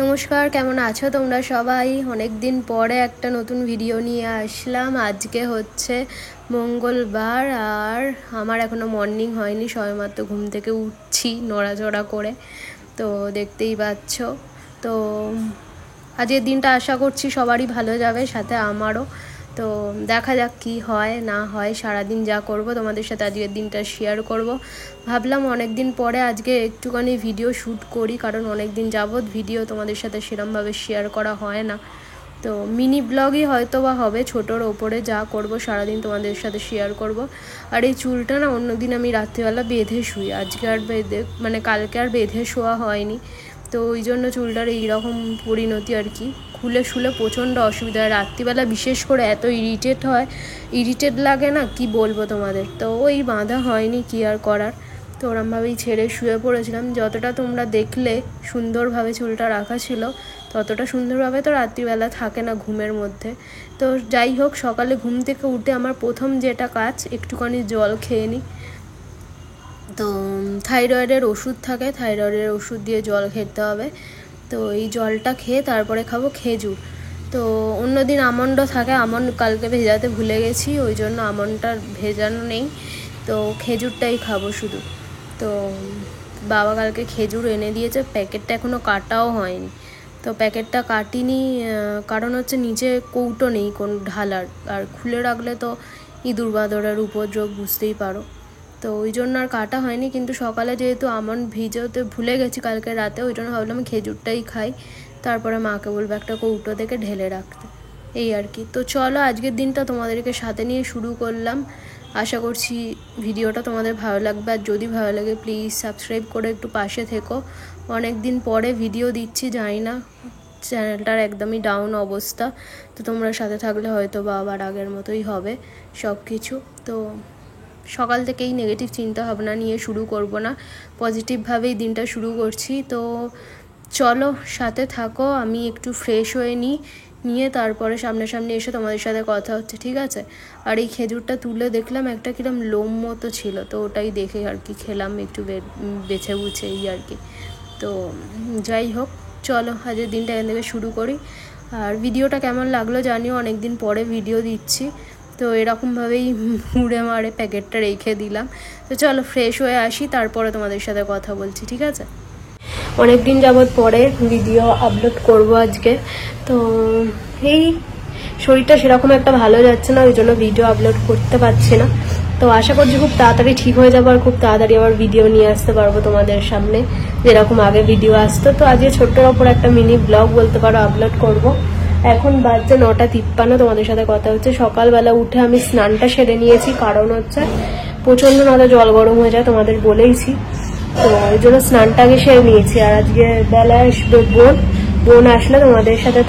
নমস্কার, কেমন আছো তোমরা সবাই? অনেক দিন পরে একটা নতুন ভিডিও নিয়ে আসলাম। আজকে হচ্ছে মঙ্গলবার আর আমার এখনো মর্নিং হয়নি, সবেমাত্র ঘুম থেকে উঠছি নড়াচড়া করে, তো দেখতেই পাচ্ছ। তো আজকের দিনটা আশা করছি সবারই ভালো যাবে, সাথে আমারও। তো দেখা যাক কি হয় না হয়, সারাদিন যা করব তোমাদের সাথে আজকের দিনটা শেয়ার করব। ভাবলাম অনেক দিন পরে আজকে একটুখানি ভিডিও শ্যুট করি, কারণ অনেক দিন যাবৎ ভিডিও তোমাদের সাথে সেরমভাবে শেয়ার করা হয় না। তো মিনি ব্লগই হয়তো বা হবে, ছোটোর ওপরে যা করব সারাদিন তোমাদের সাথে শেয়ার করব। আর এই চুলটা না অন্যদিন আমি রাত্রিবেলা বেঁধে শুই, আজকে আর বেঁধে কালকে আর বেঁধে শোয়া হয়নি, তো ওই জন্য চুলটার এইরকম পরিণতি আর কি। খুলে শুলে প্রচণ্ড অসুবিধা হয়, রাত্রিবেলা বিশেষ করে এত ইরিটেট লাগে না, কি বলবো তোমাদের। তো ওই বাঁধা হয়নি, কি আর করার। তো ওরমভাবেই ছেড়ে শুয়ে পড়েছিলাম। যতটা তোমরা দেখলে সুন্দরভাবে চুলটা রাখা ছিল, ততটা সুন্দরভাবে তো রাত্রিবেলা থাকে না ঘুমের মধ্যে। তো যাই হোক, সকালে ঘুম থেকে উঠে আমার প্রথম যেটা কাজ, একটুখানি জল খেয়ে নিই। তো থাইরয়েডের ওষুধ থাকে, থাইরয়েডের ওষুধ দিয়ে জল খেতে হবে। তো এই জলটা খেয়ে তারপরে খাবো খেজুর। তো অন্যদিন আমন্ডও থাকে, আমন্ড কালকে ভেজাতে ভুলে গেছি, ওই জন্য আমন্ডটা ভেজানো নেই, তো খেজুরটাই খাবো শুধু। তো বাবা কালকে খেজুর এনে দিয়েছে, প্যাকেটটা এখনও কাটাও হয়নি। তো প্যাকেটটা কাটিনি, কারণ হচ্ছে নিচে কৌটো নেই কোন ঢালার, আর খুলে রাখলে তো ইঁদুর বাঁদরের উপদ্রব, বুঝতেই পারো। তো ওই জন্য আর কাটা হয়নি, কিন্তু সকালে যেহেতু আমন্ড ভিজোতে ভুলে গেছি কালকে রাতে, ওই জন্য ভাবলাম খেজুরটাই খাই, তারপরে মাকে বলবো একটা কৌটো থেকে ঢেলে রাখতে, এই আর কি। তো চলো, আজকের দিনটা তোমাদেরকে সাথে নিয়ে শুরু করলাম। আশা করছি ভিডিওটা তোমাদের ভালো লাগবে, আর যদি ভালো লাগে প্লিজ সাবস্ক্রাইব করে একটু পাশে থেকো। অনেক দিন পরে ভিডিও দিচ্ছি, জানি না, চ্যানেলটার একদমই ডাউন অবস্থা, তো তোমরা সাথে থাকলে হয়তো বা আবার আগের মতোই হবে সব কিছু। তো সকাল থেকেই নেগেটিভ চিন্তা ভাবনা নিয়ে শুরু করব না, পজিটিভভাবেই দিনটা শুরু করছি। তো চলো সাথে থাকো, আমি একটু ফ্রেশ হয়ে নিয়ে তারপরে সামনাসামনি এসে তোমাদের সাথে কথা হচ্ছে, ঠিক আছে? আর এই খেজুরটা তুলে দেখলাম একটা কিরম লোম মতো ছিল, তো ওটাই দেখে আর কি খেলাম, একটু বেছে বুঝে, এই আর কি। তো যাই হোক, চলো আজকের দিনটা এখান থেকে শুরু করি। আর ভিডিওটা কেমন লাগলো জানিও, অনেক দিন পরে ভিডিও দিচ্ছি, তো এরকমভাবেই মুড়ে মারে প্যাকেটটা রেখে দিলাম। তো চলো ফ্রেশ হয়ে আসি, তারপরে তোমাদের সাথে কথা বলছি, ঠিক আছে? অনেক দিন যাবৎ পরে ভিডিও আপলোড করব আজকে। তো এই শরীরটা সেরকম একটা ভালো যাচ্ছে না, ওই জন্য ভিডিও আপলোড করতে পারছি না। তো আশা করছি খুব তাড়াতাড়ি ঠিক হয়ে যাবো, আর খুব তাড়াতাড়ি আবার ভিডিও নিয়ে আসতে পারবো তোমাদের সামনে, যেরকম আগে ভিডিও আসতো। তো আজকে ছোট্টর ওপর একটা মিনি ব্লগ বলতে পারো আপলোড করব। এখন বাজছে 9:53, তোমাদের সাথে কথা হচ্ছে। সকালবেলা উঠে আমি স্নানটা সেরে নিয়েছি, কারণ হচ্ছে প্রচণ্ড নাহলে জল গরম হয়ে যায়, তোমাদের বলেইছি। তো ওই জন্য স্নানটা আগে সেরে নিয়েছি। আর আজকে বেলায় আসবে বোন আসলে তোমাদের সাথে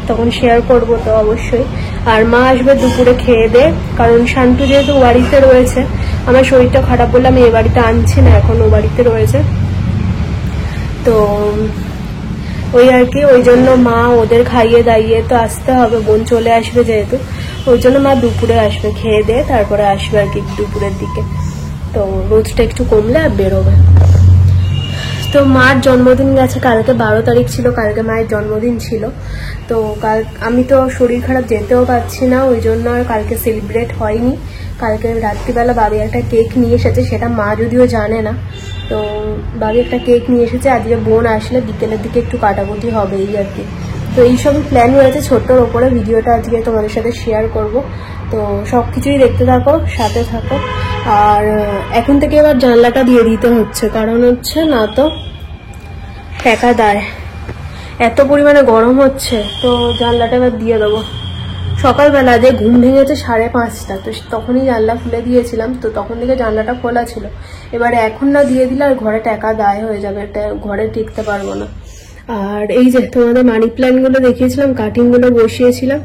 তখন শেয়ার করবো তো অবশ্যই। আর মা আসবে দুপুরে খেয়ে দে, কারণ শান্তু যেহেতু বাড়িতে রয়েছে, আমার শরীরটা খারাপ বলে আমি এ বাড়িতে আনছি না, এখন ও বাড়িতে রয়েছে। তো ওই আর কি, ওই জন্য মা ওদের খাইয়ে দাইয়ে তো আসতে হবে, বোন চলে আসবে যেহেতু, ওই জন্য মা দুপুরে আসবে, খেয়ে দে তারপরে আসবে আর কি দুপুরের দিকে। তো রোদটা একটু কমলে আর বেরোবে। তো মার জন্মদিন গেছে, কালকে 12 তারিখ ছিল, কালকে মায়ের জন্মদিন ছিল। তো আমি তো শরীর খারাপ, যেতেও পারছি না, ওই জন্য আর কালকে সেলিব্রেট হয়নি। কালকে রাত্রিবেলা বাবি একটা কেক নিয়ে এসেছে, সেটা মা যদিও জানে না। তো বাবি একটা কেক নিয়ে এসেছে, আজকে বোন আসলে বিকেলের দিকে একটু কাটাকুটি হবে, এই আর কি। তো এইসবই প্ল্যান হয়েছে ছোট্টর ওপরে, ভিডিওটা আজকে তোমাদের সাথে শেয়ার করব। তো সব কিছুই দেখতে থাকো, সাথে থাকো। আর এখন থেকে এবার জানলাটা দিয়ে দিতে হচ্ছে, কারণ হচ্ছে না তো টাকা দেয়, এত পরিমাণে গরম হচ্ছে, তো জানলাটা এবার দিয়ে দেবো। সকালবেলা যে ঘুম ভেঙেছে 5:30, তো তখনই জানলা খুলে দিয়েছিলাম, তো তখন থেকে জানলাটা খোলা ছিল। এবারে এখন না দিয়ে দিলে আর ঘরে টাকা দায় হয়ে যাবে, এটা ঘরে টিকতে পারবো না। আর এই যে তোমাদের মানি প্ল্যান্টগুলো দেখিয়েছিলাম, কাটিংগুলো বসিয়েছিলাম,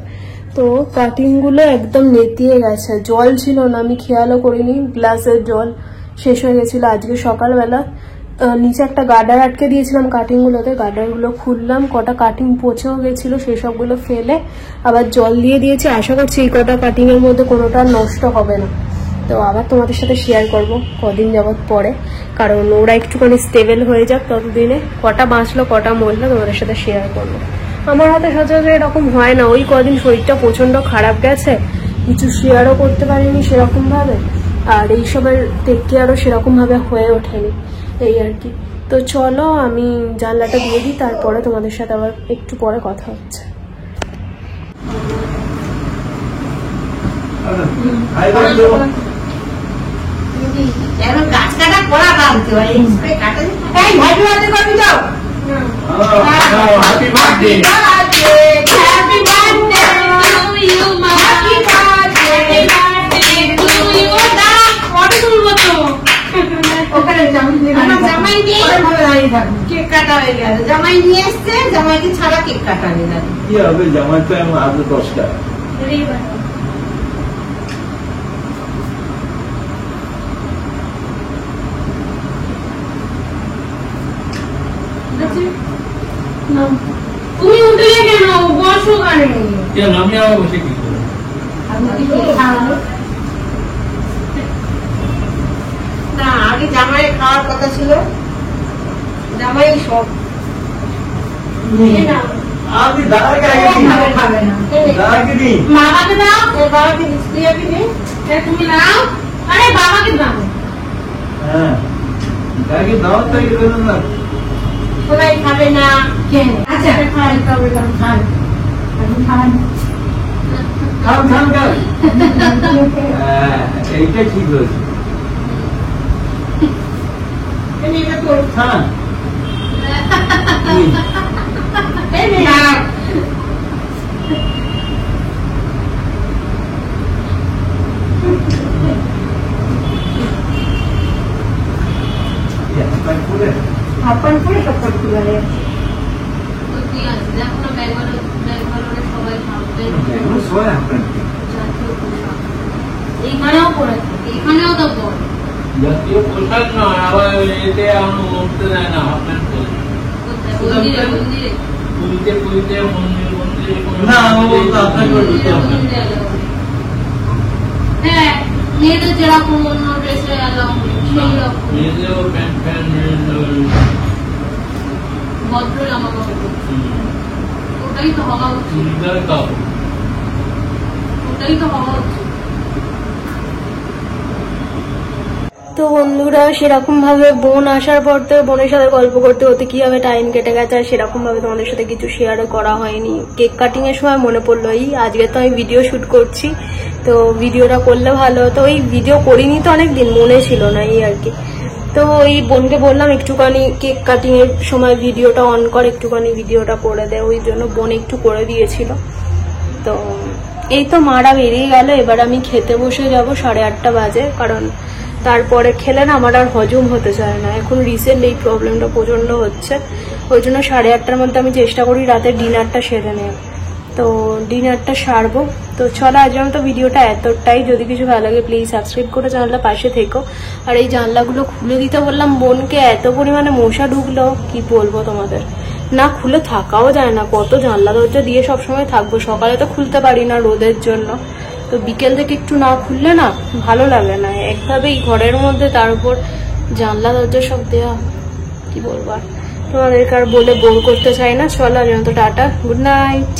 তো কাটিংগুলো একদম নেতিয়ে গেছে, জল ছিল না, আমি খেয়ালও করিনি, গ্লাসের জল শেষ হয়ে গেছিলো। আজকে সকালবেলা নিচে একটা গার্ডার আটকে দিয়েছিলাম কাটিংগুলোতে, গার্ডারগুলো খুললাম, কটা কাটিং পচেও গেছিলো, সেসবগুলো ফেলে আবার জল দিয়ে দিয়েছি। আশা করছি এই কটা কাটিংয়ের মধ্যে কোনোটা নষ্ট হবে না। তো আবার তোমাদের সাথে শেয়ার করব কদিন যাবত পরে, কারণ ওরা একটুখানি স্টেবল হয়ে যাক ততদিনে কটা বাঁচলো কটা মরলো তোমাদের সাথে শেয়ার করবো। আমার হাতে সচরাচর এরকম হয় না, ওই কদিন শরীরটা প্রচণ্ড খারাপ গেছে, কিছু শেয়ারও করতে পারিনি সেরকমভাবে, আর এইসবের টেক কেয়ারও সেরকমভাবে হয়ে ওঠেনি, এই আর কি। তো চলো আমি জানলাটা দিয়ে দিই, তারপরে তোমাদের সাথে আবার একটু পরে কথা হচ্ছে। গাছ কাটা করা বাঁধতে হয়, স্প্রে কাটা এই হ্যাপি বার্থডে করবি তো happy birthday happy birthday to you মা হ্যাপি বার্থডে টু ইউ দা কত তুলবো তো ওখানে জামাই নিয়ে ভালো দাঁড়িয়ে থাকবে, কেক কাটা হয়ে গেল, জামাই নিয়ে এসছে, জামাইকে ছাড়া কেক কাটা হয়ে যাবে। কি হবে জামাই তো এমন আরো 10টা তুমি উঠলে কেন বসো কেন আমি আবার বসে কি করবো, না আগে জামাই খাওয়ার কথা ছিল, জামাই সব আপনি দাদাকে আগে খাবে না, দাদাকে দিই মামাকে দাও, বাবাকে দিয়াকে দিই, তুমি নাও, আরে বাবাকে দাও, হ্যাঁ দাদাকে দাও তাই বলেন না, সবাই খাবে না কেন? আচ্ছা খান খাবে খান খান খান খান খান খান এইটা ঠিক হয়েছে, এটা তো খান अपन पूरे कपड़ खुला है तो दिया देखो ना बेंगलोर সবাই খাবে বেঙ্গলোর সবাই আপনার এইখানেও পড়ে এইখানেও তো পড়ে জাতীয় পোশাক না আবার এতে আমরা উঠতে যায় না আপনার মন্দিরে মন্দিরে পুরীতে মন্দিরে না ও তো আপনার করতে হবে, হ্যাঁ মেয়েদের যেরকম অন্য ড্রেসে এলাম সেই রকম মেয়েদেরও প্যান্ট ভদ্র জামা কাপড় ওটাই তো হওয়া উচিত, ওটাই তো হওয়া উচিত। তো বন্ধুরা সেরকম ভাবে বোন আসার পর তো বোনের সাথে গল্প করতে করতে কিভাবে টাইম কেটে গেছে, আর সেরকম ভাবে তোমাদের সাথে কিছু শেয়ার করা হয়নি। কেক কাটিং এর সময় মনে পড়লো এই আজকে তো আমি ভিডিও শুট করছি, তো ভিডিওটা করলে ভালো হতো, ওই ভিডিও করিনি তো অনেকদিন, মনে ছিল না এই আর কি। তো এই বোনকে বললাম একটুখানি কেক কাটিং এর সময় ভিডিওটা অন কর, একটুখানি ভিডিওটা করে দেয়, ওই জন্য বোন একটু করে দিয়েছিল। তো এই তো মারা বেরিয়ে গেল, এবার আমি খেতে বসে যাব, 8:30 বাজে, কারণ তারপরে খেলে না আমার আর হজম হতে চায় না, এখন রিসেন্ট এই প্রবলেমটা প্রচন্ড হচ্ছে, ওই জন্য 8:30টার মধ্যে আমি চেষ্টা করি রাতে ডিনারটা সেরে নেব। তো ডিনারটা সারবো। তো চলো আজ তো ভিডিওটা এতটাই, যদি কিছু ভালো লাগে প্লিজ সাবস্ক্রাইব করে চ্যানেলটা পাশে থেকো। আর এই জানলাগুলো খুলে দিতে বললাম বোনকে, এত পরিমাণে মশা ঢুকলো কি বলবো তোমাদের, না খুলে থাকাও যায় না, কত জানলা দরজা দিয়ে সবসময় থাকবো, সকালে তো খুলতে পারি না রোদের জন্য, তো বিকেল থেকে একটু না খুললে না ভালো লাগে না, একভাবেই ঘরের মধ্যে তার উপর জানলা দরজা সব দেওয়া, কি বলবো আর তোমাদেরকে আর বলে বোর করতে চাই না। চলো আজ তো টাটা, গুড নাইট।